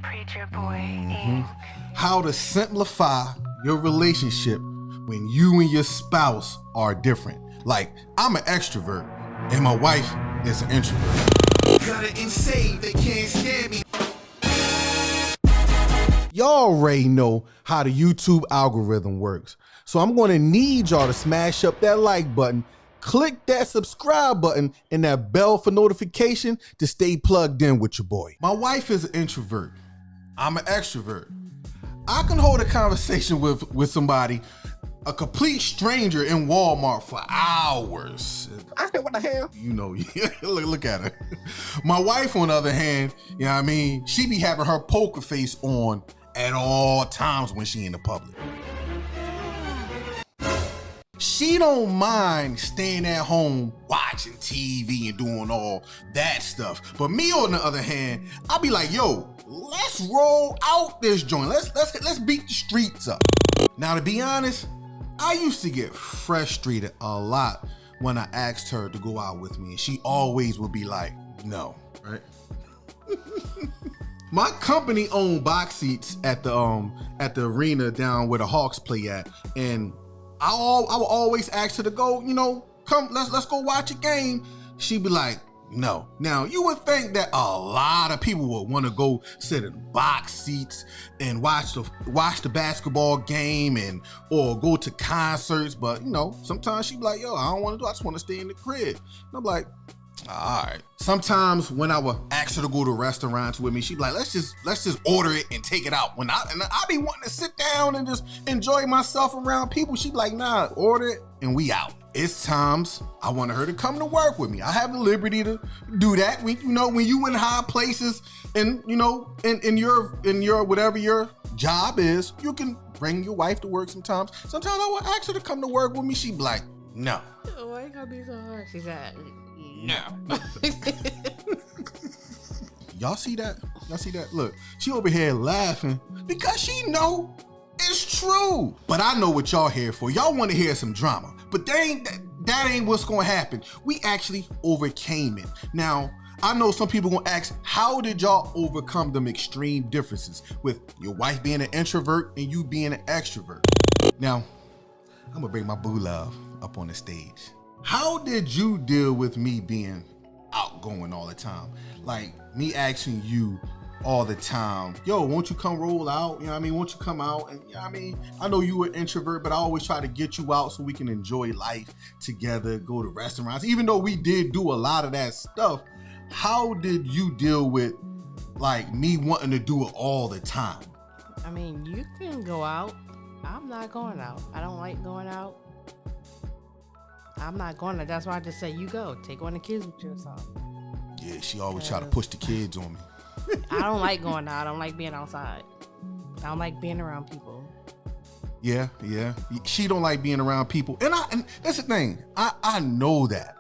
Preacher Boy. How to simplify your relationship when you and your spouse are different. Like, I'm an extrovert and my wife is an introvert. Gutta And Saved, they can't stand me. Y'all already know how the YouTube algorithm works. So I'm going to need y'all to smash up that like button, click that subscribe button, and that bell for notification to stay plugged in with your boy. My wife is an introvert. I'm an extrovert. I can hold a conversation with somebody, a complete stranger in Walmart for hours. I said, what the hell? You know, look at her. My wife, on the other hand, you know what I mean? She be having her poker face on at all times when she in the public. She don't mind staying at home watching TV and doing all that stuff. But me, on the other hand, I'll be like, yo, let's roll out this joint. Let's beat the streets up. Now, to be honest, I used to get frustrated a lot when I asked her to go out with me, and she always would be like, no, right? My company owned box seats at the arena down where the Hawks play at, and I would always ask her to go, you know, come, let's go watch a game. She'd be like, no. Now, you would think that a lot of people would want to go sit in box seats and watch the basketball game or go to concerts, but you know, sometimes she'd be like, yo, I don't want to do, I just want to stay in the crib. And I'm like, all right. Sometimes when I would ask her to go to restaurants with me, she'd be like, let's just order it and take it out. And I be wanting to sit down and just enjoy myself around people. She'd be like, nah, order it and we out. It's times I wanted her to come to work with me. I have the liberty to do that. When you in high places and in your whatever your job is, you can bring your wife to work sometimes. Sometimes I would ask her to come to work with me. She'd be like, no. Why you gotta be so hard? She said, no. Y'all see that? Look, she over here laughing because she know it's true. But I know what y'all here for. Y'all want to hear some drama. But that ain't what's gonna happen. We actually overcame it. Now, I know some people gonna ask, how did y'all overcome them extreme differences with your wife being an introvert and you being an extrovert? Now, I'm gonna bring my boo love up on the stage. How did you deal with me being outgoing all the time? Like me asking you all the time, yo, won't you come roll out? You know what I mean? Won't you come out? And you know what I mean? I know you were an introvert, but I always try to get you out so we can enjoy life together, go to restaurants. Even though we did do a lot of that stuff, how did you deal with like me wanting to do it all the time? I mean, you can go out. I'm not going out. I don't like going out. I'm not going to. That's why I just say you go. Take one of the kids with you or something. Yeah, she always try to push the kids on me. I don't like going out. I don't like being outside. I don't like being around people. Yeah. She don't like being around people. And that's the thing. I know that.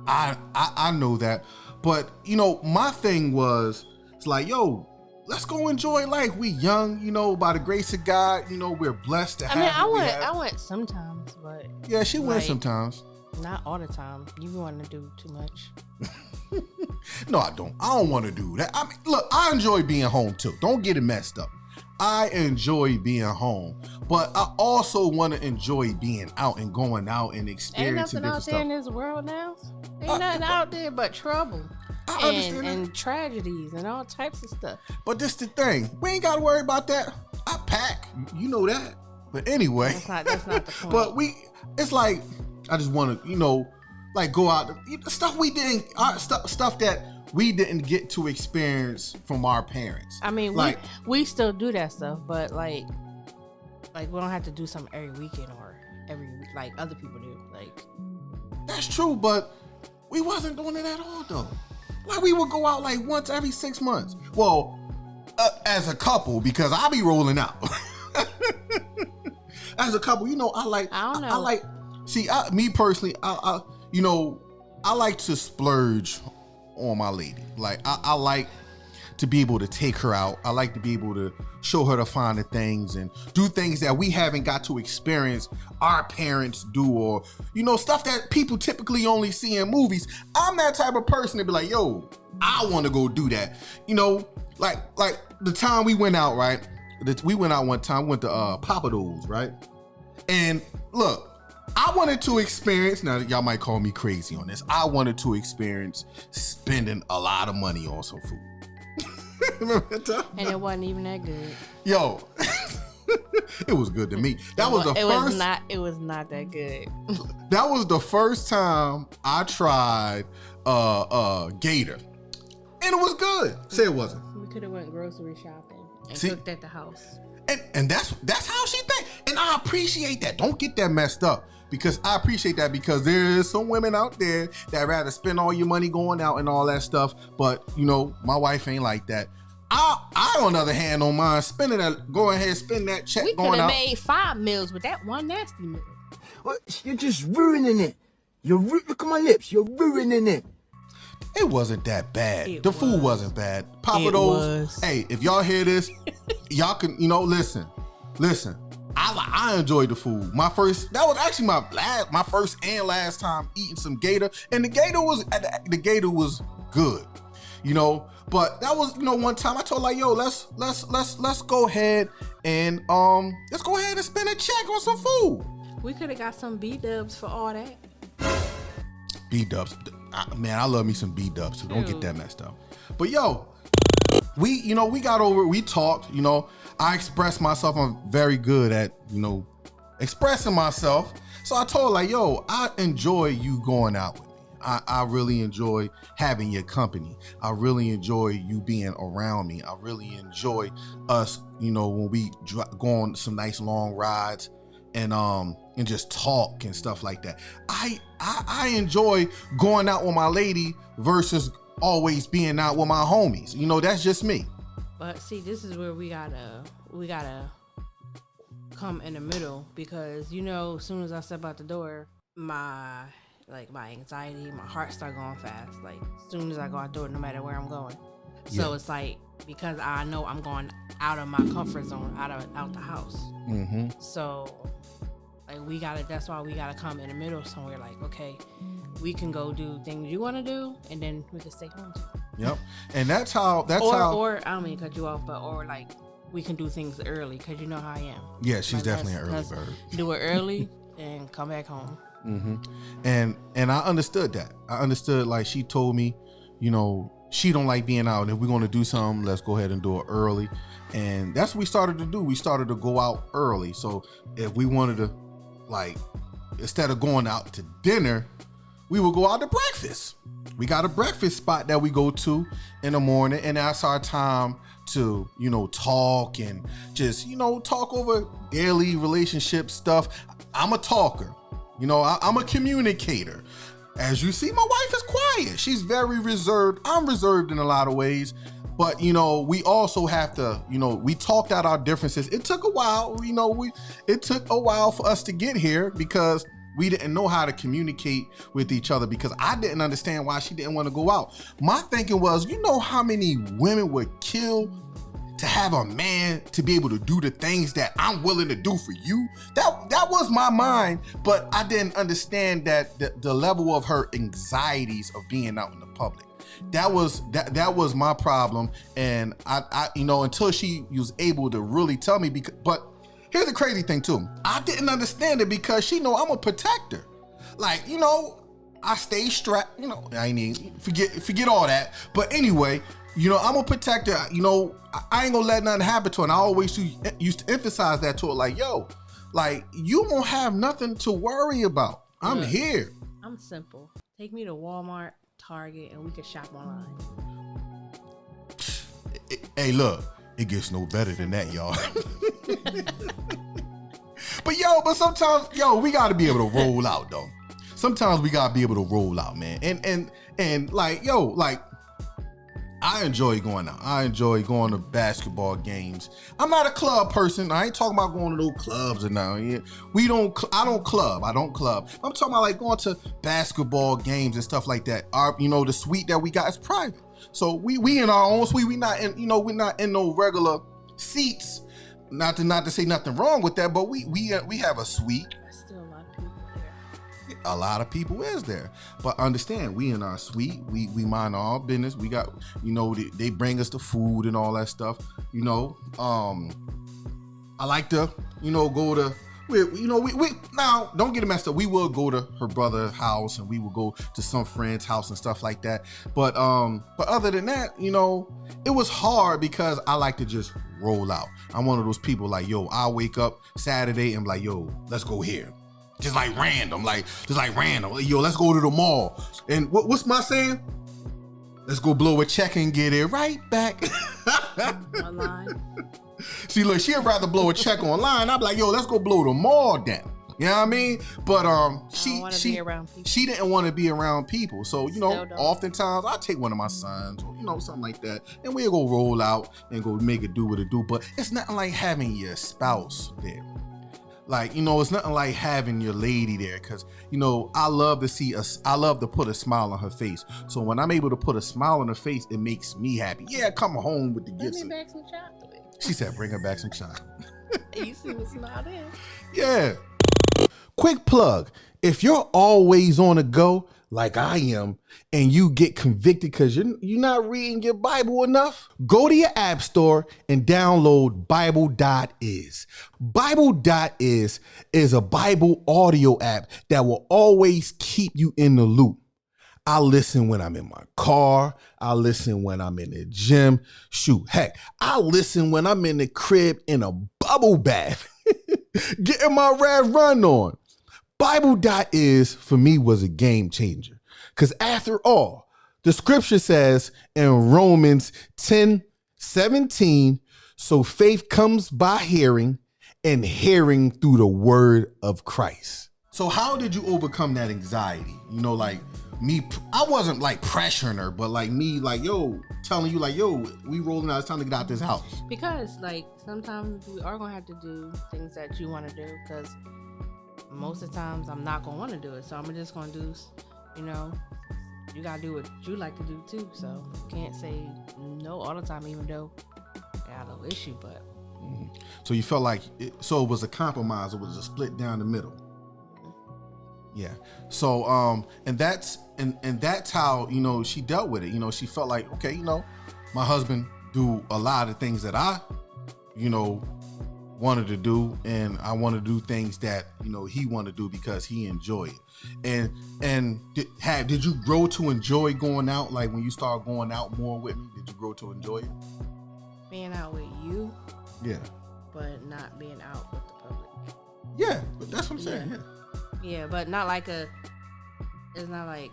I know that. But, you know, my thing was, it's like, yo, let's go enjoy life. We young, you know, by the grace of God, you know, we're blessed to have. I went sometimes, but yeah, she went sometimes. Not all the time. You want to do too much. No, I don't. I don't want to do that. I mean, look, I enjoy being home too. Don't get it messed up. I enjoy being home, but I also want to enjoy being out and going out and experiencing different stuff. Ain't nothing out there in this world now. Ain't nothing out there but trouble and tragedies and all types of stuff. But this the thing. We ain't got to worry about that. I pack. You know that. But anyway. That's not the point. But it's like, I just want to, you know, like go out, stuff that we didn't get to experience from our parents. I mean, like, we still do that stuff, but like we don't have to do something every weekend or every like other people do. Like, that's true, but we wasn't doing it at all though. Like we would go out like once every 6 months. Well, as a couple, because I be rolling out. As a couple, you know, I don't know. Me personally, I like to splurge on my lady. Like I like to be able to take her out. I like to be able to show her the finer things and do things that we haven't got to experience our parents do, or, you know, stuff that people typically only see in movies. I'm that type of person to be like, yo, I want to go do that. You know, like the time we went out, right? We went out one time, went to Papados, right? And look, I wanted to experience, now y'all might call me crazy on this, I wanted to experience spending a lot of money on some food. Remember that time? And it wasn't even that good. Yo, it was good to me. It was not that good. That was the first time I tried Gator. And it was good. Say it wasn't. We could have went grocery shopping and cooked at the house. And that's how she think. And I appreciate that. Don't get that messed up. Because I appreciate that, because there is some women out there that rather spend all your money going out and all that stuff. But, you know, my wife ain't like that. I on the other hand, don't mind spending that, go ahead, spend that check we going out. We could have made 5 meals with that one nasty meal. Well, you're just ruining it. Look at my lips. You're ruining it. It wasn't that bad. The food wasn't bad. Papados, hey, if y'all hear this, y'all can, you know, listen. I enjoyed the food. That was actually my first and last time eating some Gator, and the Gator was good, you know. But that was, you know, one time I told like, yo, let's go ahead and spend a check on some food. We could have got some B-dubs for all that. B-dubs, man, I love me some B-dubs, so don't get that messed up. But yo, we talked, you know, I expressed myself. I'm very good at, you know, expressing myself. So I told her, like, yo, I enjoy you going out with me. I really enjoy having your company. I really enjoy you being around me. I really enjoy us, you know, when we go on some nice long rides and just talk and stuff like that. I enjoy going out with my lady versus always being out with my homies. You know, that's just me. But see, this is where we gotta come in the middle, because, you know, as soon as I step out the door, my anxiety, my heart start going fast. Like, as soon as I go out the door, no matter where I'm going. So it's like, because I know I'm going out of my comfort zone, out the house. Mm-hmm. So like that's why we gotta come in the middle somewhere. Like, okay, we can go do things you want to do, and then we can stay home too. Yep. And that's how or I don't mean to cut you off, but or like we can do things early, because you know how I am. Yeah, she's definitely an early bird. Do it early and come back home. Mm-hmm. And I understood that. I understood, like, she told me, you know, she don't like being out. If we're going to do something, let's go ahead and do it early. And that's what we started to do. We started to go out early. So if we wanted to, like, instead of going out to dinner, we would go out to breakfast. We got a breakfast spot that we go to in the morning, and that's our time to, you know, talk and just, you know, talk over daily relationship stuff. I'm a talker. You know, I'm a communicator. As you see, my wife is quiet. She's very reserved. I'm reserved in a lot of ways. But, you know, we also have to, you know, we talked out our differences. It took a while, you know, it took a while for us to get here, because we didn't know how to communicate with each other, because I didn't understand why she didn't want to go out. My thinking was, you know how many women would kill to have a man to be able to do the things that I'm willing to do for you? That was my mind, but I didn't understand that the level of her anxieties of being out in the public. That was my problem. And I you know, until she was able to really tell me, but here's the crazy thing too. I didn't understand it because she know I'm a protector. Like, you know, I stay strapped, you know, I ain't even forget all that. But anyway, you know, I'm a protector. You know, I ain't gonna let nothing happen to her. And I always used to emphasize that to her, like, yo, like, you won't have nothing to worry about. I'm here. I'm simple. Take me to Walmart, Target, and we can shop online. Hey, look, it gets no better than that, y'all. But sometimes, we gotta be able to roll out though. Sometimes we gotta be able to roll out, man. And like, I enjoy going out. I enjoy going to basketball games. I'm not a club person. I ain't talking about going to those clubs and now. I don't club. I'm talking about like going to basketball games and stuff like that. The suite that we got is private. So we in our own suite. We not in, we're not in no regular seats. Not to say nothing wrong with that, but we have a suite. There's still a lot of people there. A lot of people is there, but understand, we in our suite. We mind our business. We got, they bring us the food and all that stuff. I like to, go to. We now don't get it messed up. We will go to her brother's house and we will go to some friend's house and stuff like that. But other than that, it was hard because I like to just roll out. I'm one of those people like, yo, I'll wake up Saturday and be like, yo, let's go here. Just like random. Yo, let's go to the mall. And what's my saying? Let's go blow a check and get it right back. Online. See, look, she'd rather blow a check online. I'd be like, yo, let's go blow the mall down. You know what I mean? But she didn't want to be around people. So, oftentimes I take one of my sons or, something like that. And we'll go roll out and go make it do what it do. But it's nothing like having your spouse there. Like, it's nothing like having your lady there. Because, I love to put a smile on her face. So when I'm able to put a smile on her face, it makes me happy. Yeah, come home with the gifts. Bring me back some chocolate. She said, bring her back some chocolate. You see me smile there. Yeah. Quick plug. If you're always on the go, like I am, and you get convicted because you're not reading your Bible enough, go to your app store and download Bible.is. Bible.is is a Bible audio app that will always keep you in the loop. I listen when I'm in my car. I listen when I'm in the gym. Shoot, heck, I listen when I'm in the crib in a bubble bath, getting my rad run on. Bible.is for me was a game changer. Because after all, the scripture says in Romans 10:17, so faith comes by hearing and hearing through the word of Christ. So how did you overcome that anxiety? Me, I wasn't like pressuring her, but like me, like, yo, telling you like, yo, we rolling out, it's time to get out this house. Because like sometimes we are gonna have to do things that you want to do, because most of the times I'm not gonna want to do it. So I'm just gonna do, you gotta do what you like to do too. So can't say no all the time, even though I got no issue. But so you felt like it was a compromise. It was a split down the middle. Yeah. So and that's how she dealt with it. She felt like, okay, my husband do a lot of things that I wanted to do, and I want to do things that he wanted to do because he enjoyed it. And did you grow to enjoy going out? Like when you started going out more with me, did you grow to enjoy it? Being out with you, yeah, but not being out with the public. Yeah, but that's what I'm saying. Yeah, but not like it's not like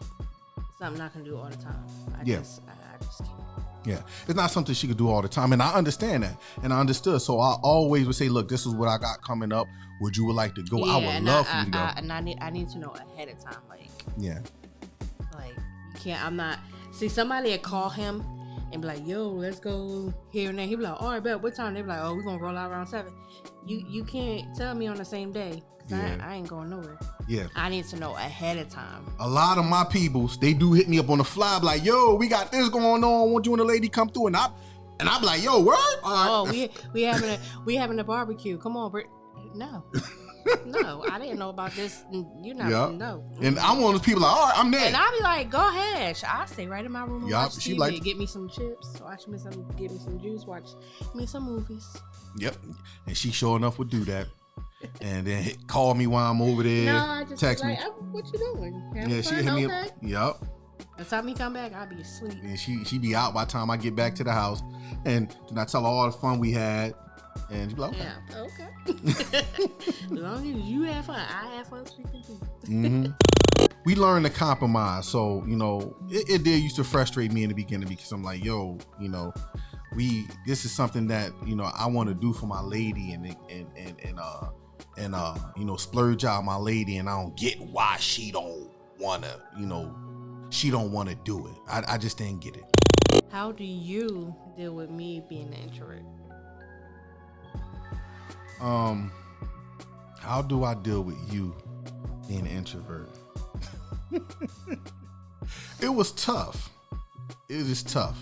something I can do all the time. I just can't. Yeah, it's not something she could do all the time, and I understand that, and I understood. So I always would say, look, this is what I got coming up. Would you like to go? Yeah, I would love for you to go. And I need to know ahead of time, like. Yeah. Like, you can't. I'm not. See, somebody would call him and be like, yo, let's go here and there. He'd be like, all right, bet, what time? They'd be like, oh, we're gonna roll out around 7. You can't tell me on the same day. I ain't going nowhere. Yeah. I need to know ahead of time. A lot of my peoples, they do hit me up on the fly, like, yo, we got this going on. Want you and the lady come through? And I'm like, yo, what? All right. Oh, we having a barbecue. Come on, Britt. No. No, I didn't know about this. You know, no. And I'm one of those people like, all right, I'm there. And I'll be like, go ahead. I'll stay right in my room and watch TV. Like, get me some chips, get me some juice, watch me some movies. Yep. And she sure enough would do that. And then call me while I'm over there. No, I just text me. What you doing? Yeah, she hit me up. Yep. By the time he come back, I'll be asleep. And she be out by the time I get back to the house. And then I tell her all the fun we had. And she be like, okay. Yeah, okay. As long as you have fun, I have fun sleeping too. Mm-hmm. We learned to compromise. So, it did used to frustrate me in the beginning because I'm like, yo, this is something that, I want to do for my lady and splurge out my lady, and I don't get why she don't want to do it. I just didn't get it. How do you deal with me being an introvert? How do I deal with you being an introvert? It was tough. it was just tough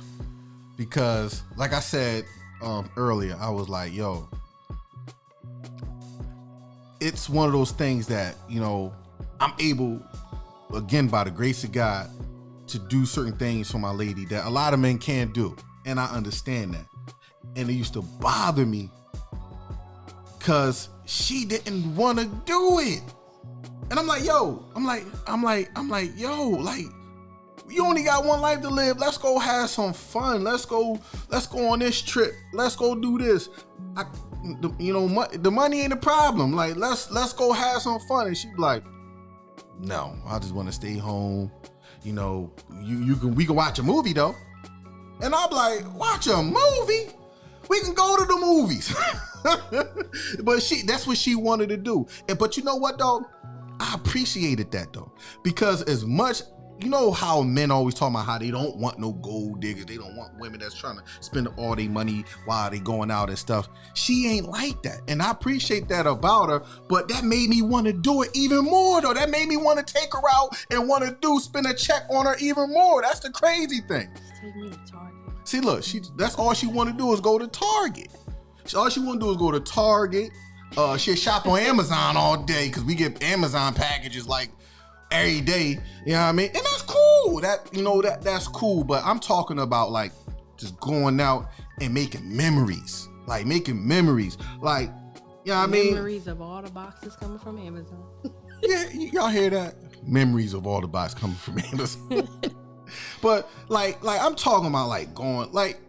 because, like I said earlier, I was like, yo, it's one of those things that, you know, I'm able, again, by the grace of God, to do certain things for my lady that a lot of men can't do. And I understand that. And it used to bother me because she didn't want to do it. And I'm like, yo, yo, like, you only got one life to live. Let's go have some fun. Let's go on this trip. Let's go do this. The money ain't a problem. Like, let's go have some fun. And she be like, no, I just want to stay home. You know, we can watch a movie though. And I'm like, watch a movie? We can go to the movies. But that's what she wanted to do. But you know what though? I appreciated that though. Because as much, you know how men always talk about how they don't want no gold diggers. They don't want women that's trying to spend all their money while they going out and stuff. She ain't like that. And I appreciate that about her, but that made me want to do it even more though. That made me want to take her out and want to spend a check on her even more. That's the crazy thing. Take me to Target. See, look, that's all she want to do is go to Target. All she want to do is go to Target. She'll shop on Amazon all day because we get Amazon packages like every day, you know what I mean? And that's cool. That's cool. But I'm talking about like just going out and making memories. Like making memories. Like, you know what I mean? Memories of all the boxes coming from Amazon. Yeah, y'all hear that? Memories of all the boxes coming from Amazon. But like I'm talking about like going like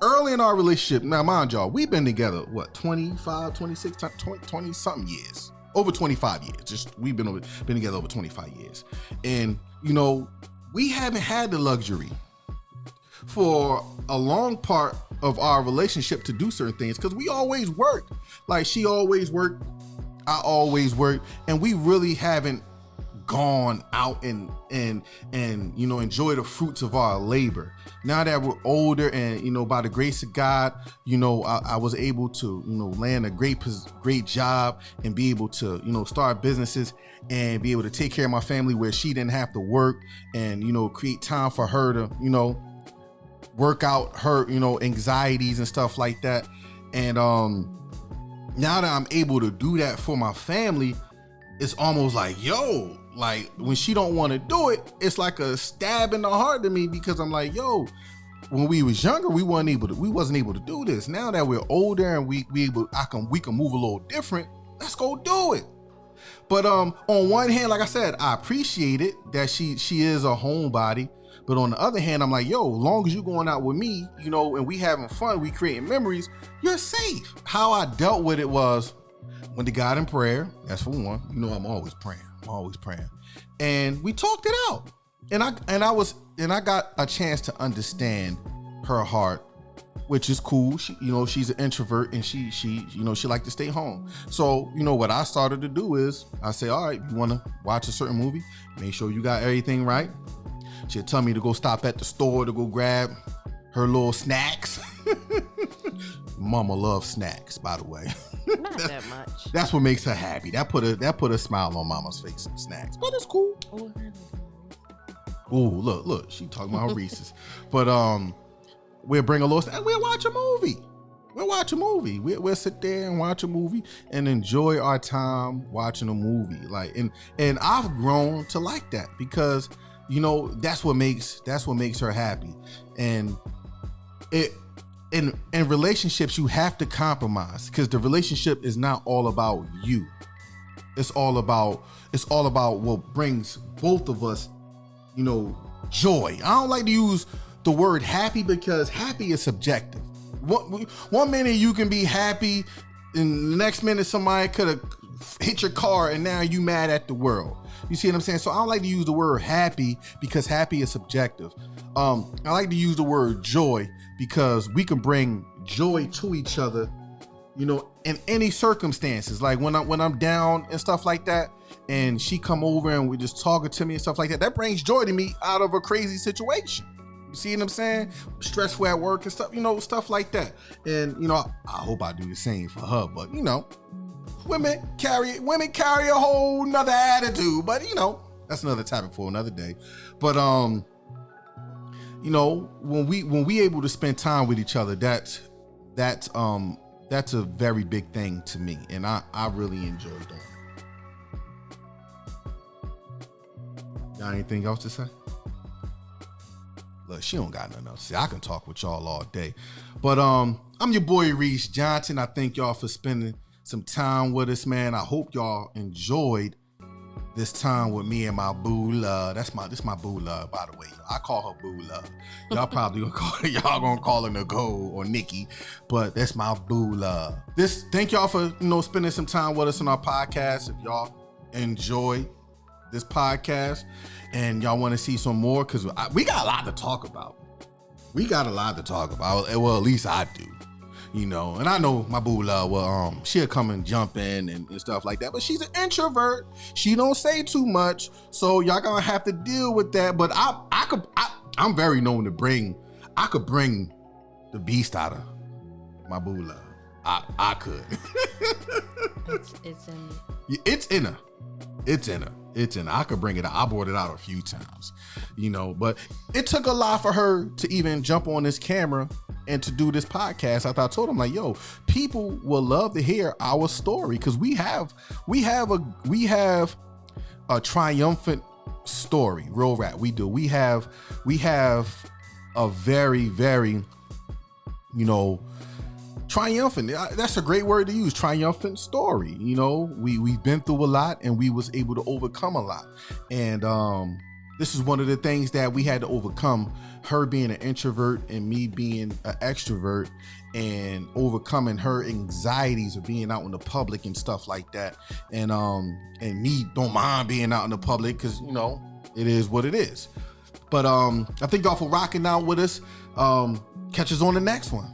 early in our relationship. Now, mind y'all, we've been together, what, 25, 26, 20 something years. Over 25 years. Just we've been together over 25 years. And, you know, we haven't had the luxury for a long part of our relationship to do certain things because we always worked. Like she always worked, I always worked, and we really haven't gone out and you know, enjoy the fruits of our labor. Now that we're older and, you know, by the grace of God, you know, I was able to, you know, land a great job and be able to, you know, start businesses and be able to take care of my family where she didn't have to work and, you know, create time for her to, you know, work out her, you know, anxieties and stuff like that. And now that I'm able to do that for my family, it's almost like, yo, like when she don't want to do it, it's like a stab in the heart to me because I'm like, yo, when we was younger, we wasn't able to do this. Now that we're older and we can move a little different, let's go do it. But on one hand, like I said, I appreciate it that she is a homebody. But on the other hand, I'm like, yo, as long as you going out with me, you know, and we having fun, we creating memories, you're safe. How I dealt with it was went to God in prayer. That's for one. You know, I'm always praying. And we talked it out. And I got a chance to understand her heart, which is cool. She, you know, she's an introvert and she you know, she like to stay home. So, you know, what I started to do is I say, all right, you want to watch a certain movie? Make sure you got everything right. She'll tell me to go stop at the store to go grab her little snacks. Mama loves snacks, by the way. Not that much. That's what makes her happy. That put a smile on Mama's face. Snacks, but it's cool. Oh, look, she talking about her Reese's. But we'll bring a little snack. We'll watch a movie. We'll sit there and watch a movie and enjoy our time watching a movie. Like, and I've grown to like that because, you know, that's what makes her happy. And in relationships, you have to compromise because the relationship is not all about you. It's all about what brings both of us, you know, joy. I don't like to use the word happy because happy is subjective. One minute you can be happy and the next minute somebody could have hit your car and now you mad at the world. You see what I'm saying? So I don't like to use the word happy because happy is subjective. I like to use the word joy because we can bring joy to each other, you know, in any circumstances. Like when I'm down and stuff like that, and she come over and we just talking to me and stuff like that, that brings joy to me out of a crazy situation. You see what I'm saying? Stressful at work and stuff, you know, stuff like that. And, you know, I hope I do the same for her, but you know, women carry a whole nother attitude, but you know, that's another topic for another day. But you know, when we able to spend time with each other, that's a very big thing to me, and I really enjoy that. Got anything else to say? Look, she don't got nothing else to say. I can talk with y'all all day. But I'm your boy Reese Johnson. I thank y'all for spending some time with us, man. I hope y'all enjoyed this time with me and my boo love. This my boo love, by the way. I call her boo love. Y'all probably gonna call her Nicole or Nikki, but that's my boo love. Thank y'all for spending some time with us on our podcast. If y'all enjoy this podcast and y'all want to see some more, because we got a lot to talk about. Well, at least I do. And I know my boo love, she'll come and jump in and stuff like that, but she's an introvert. She don't say too much, so y'all gonna have to deal with that. But I'm very known to I could bring the beast out of my boo love. I could. It's in her. I could bring it out. I brought it out a few times, but it took a lot for her to even jump on this camera and to do this podcast. I told him, like, yo, people will love to hear our story, because we have a triumphant story, real rap. We do. We have a very, very, triumphant. That's a great word to use. Triumphant story. We've been through a lot, and we was able to overcome a lot. And this is one of the things that we had to overcome. Her being an introvert and me being an extrovert, and overcoming her anxieties of being out in the public and stuff like that. And me don't mind being out in the public, because it is what it is. But I thank y'all for rocking out with us. Catch us on the next one.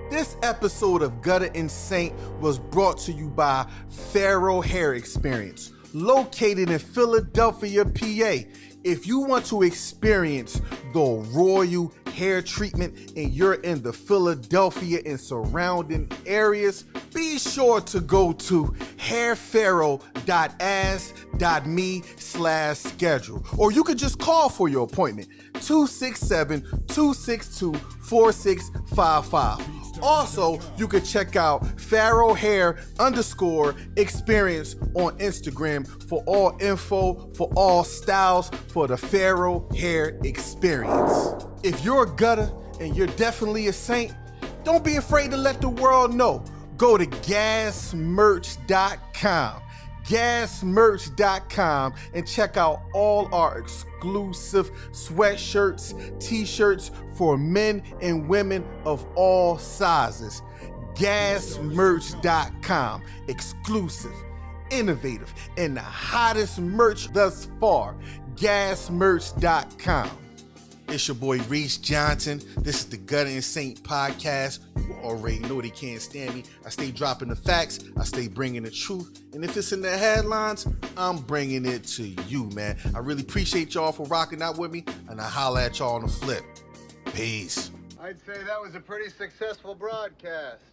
This episode of Gutta and Saved was brought to you by Pharaoh Hair Experience, located in Philadelphia, PA. If you want to experience the royal hair treatment and you're in the Philadelphia and surrounding areas, be sure to go to hairpharaoh.as.me/schedule, or you could just call for your appointment, 267-262-4655. Also, you can check out Pharaoh Hair _experience on Instagram for all info, for all styles, for the Pharaoh Hair Experience. If you're a gutter and you're definitely a saint, don't be afraid to let the world know. Go to gasmerch.com. gasmerch.com and check out all our exclusive sweatshirts, t-shirts for men and women of all sizes. gasmerch.com. Exclusive, innovative, and the hottest merch thus far. gasmerch.com. It's your boy Reese Johnson. This is the Gutta and Saved podcast. You already know they can't stand me. I stay dropping the facts. I stay bringing the truth. And if it's in the headlines, I'm bringing it to you, man. I really appreciate y'all for rocking out with me, and I holla at y'all on the flip. Peace. I'd say that was a pretty successful broadcast.